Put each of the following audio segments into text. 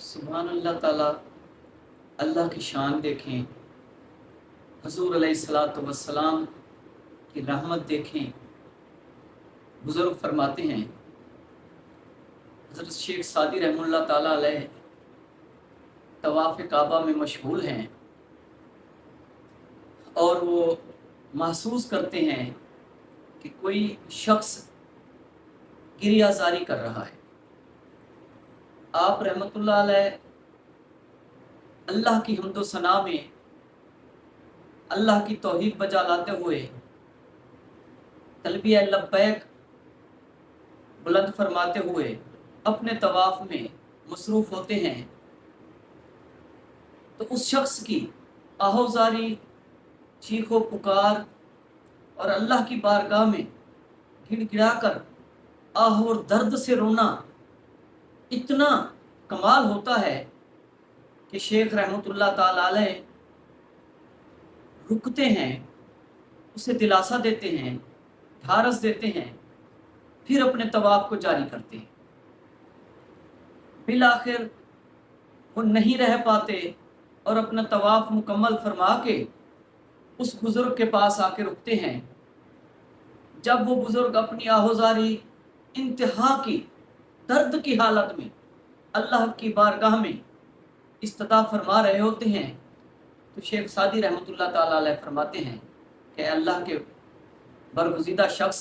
सुभान अल्लाह ताला। अल्लाह की शान देखें, हुज़ूर अलैहिस्सलातु वस्सलाम की रहमत देखें। बुज़ुर्ग फरमाते हैं, हज़रत शेख सादी रहमतुल्लाह ताला अलैह तवाफ़ काबा में मशगूल हैं और वो महसूस करते हैं कि कोई शख्स गिरियाज़ारी कर रहा है। आप रहमतुल्लाह अलैह अल्लाह की हम्दो सना में अल्लाह की तौहीद बजा लाते हुए तलबिया लब्बैक बुलंद फरमाते हुए अपने तवाफ़ में मसरूफ़ होते हैं, तो उस शख्स की आहोज़ारी, चीखो पुकार और अल्लाह की बारगाह में गिड़गिड़ा कर आह और दर्द से रोना इतना कमाल होता है कि शेख रहमतुल्लाह ताला अलैह रुकते हैं, उसे दिलासा देते हैं, ढारस देते हैं, फिर अपने तवाफ़ को जारी करते हैं। बिल आखिर वो नहीं रह पाते और अपना तवाफ़ मुकम्मल फरमा के उस बुज़ुर्ग के पास आके रुकते हैं। जब वो बुज़ुर्ग अपनी आहोज़ारी इंतहा की दर्द की हालत में अल्लाह की बारगाह में इस्तिग़फ़ार फरमा रहे होते हैं, तो शेख सादी रहमतुल्लाह ताला अलैह फरमाते हैं कि अल्लाह के बरगुज़ीदा शख्स,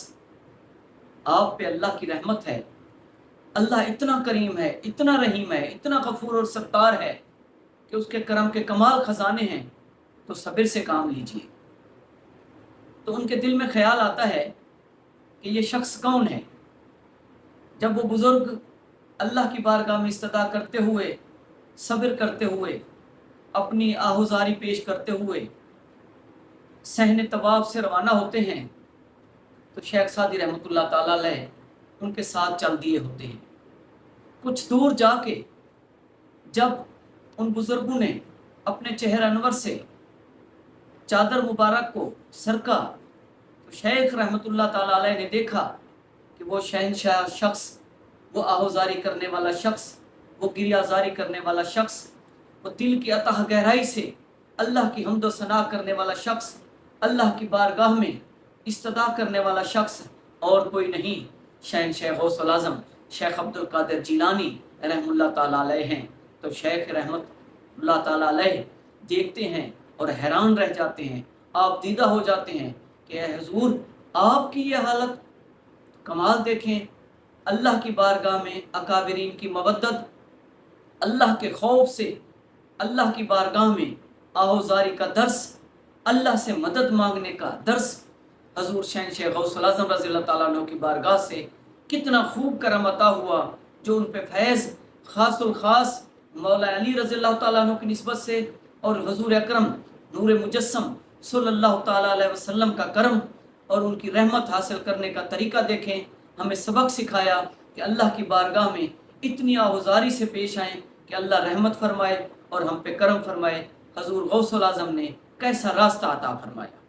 आप पे अल्लाह की रहमत है। अल्लाह इतना करीम है, इतना रहीम है, इतना गफूर और सत्तार है कि उसके करम के कमाल ख़जाने हैं, तो सब्र से काम लीजिए। तो उनके दिल में ख्याल आता है कि ये शख्स कौन है। जब वो बुज़ुर्ग अल्लाह की बारगाह में इस्तिग़फ़ार करते हुए, सब्र करते हुए, अपनी आहुज़ारी पेश करते हुए सहने तवाफ़ से रवाना होते हैं, तो शेख सादी रहमतुल्लाह ताला अलैह उनके साथ चल दिए होते हैं। कुछ दूर जाके जब उन बुज़ुर्गों ने अपने चेहरे अनवर से चादर मुबारक को सरका, तो शेख रहमतुल्लाह ताला अलैह ने देखा कि वो शहनशाह शख्स, वो आहोज़ारी करने वाला शख्स, वो गिरियाज़ारी करने वाला शख्स, वो दिल की अतः गहराई से अल्लाह की हम्द व सना करने वाला शख्स, अल्लाह की बारगाह में इस्तिग़फ़ार करने वाला शख्स और कोई नहीं, शहनशाह गौसुल आज़म शेख अब्दुल कादिर जिलानी रहमतुल्लाह ताला अलैह हैं। तो शेख रहमतुल्लाह ताला अलैह देखते हैं और हैरान रह जाते हैं, आप दीदा हो जाते हैं कि ए हुज़ूर, आपकी ये हालत, कमाल देखें। अल्लाह की बारगाह में अकाबिरीन की मवद्दत, अल्लाह के खौफ से अल्लाह की बारगाह में आहोज़ारी का दर्स, अल्लाह से मदद मांगने का दर्स हज़ूर शहनशाह गौसुल आज़म रज़ियल्लाहु ताला अन्हु की बारगाह से कितना खूब करम अता हुआ, जो उन पे फैज़ ख़ासुल ख़ास मौला अली रज़ियल्लाहु ताला अन्हु की निस्बत से और हुज़ूर अकरम नूर मुजस्सम सल्लल्लाहु ताला अलैहि वसल्लम का करम और उनकी रहमत हासिल करने का तरीका देखें। हमें सबक सिखाया कि अल्लाह की बारगाह में इतनी आहुज़ारी से पेश आएँ कि अल्लाह रहमत फरमाए और हम पे करम फरमाए। हज़ूर गौसुल आज़म ने कैसा रास्ता अता फरमाया।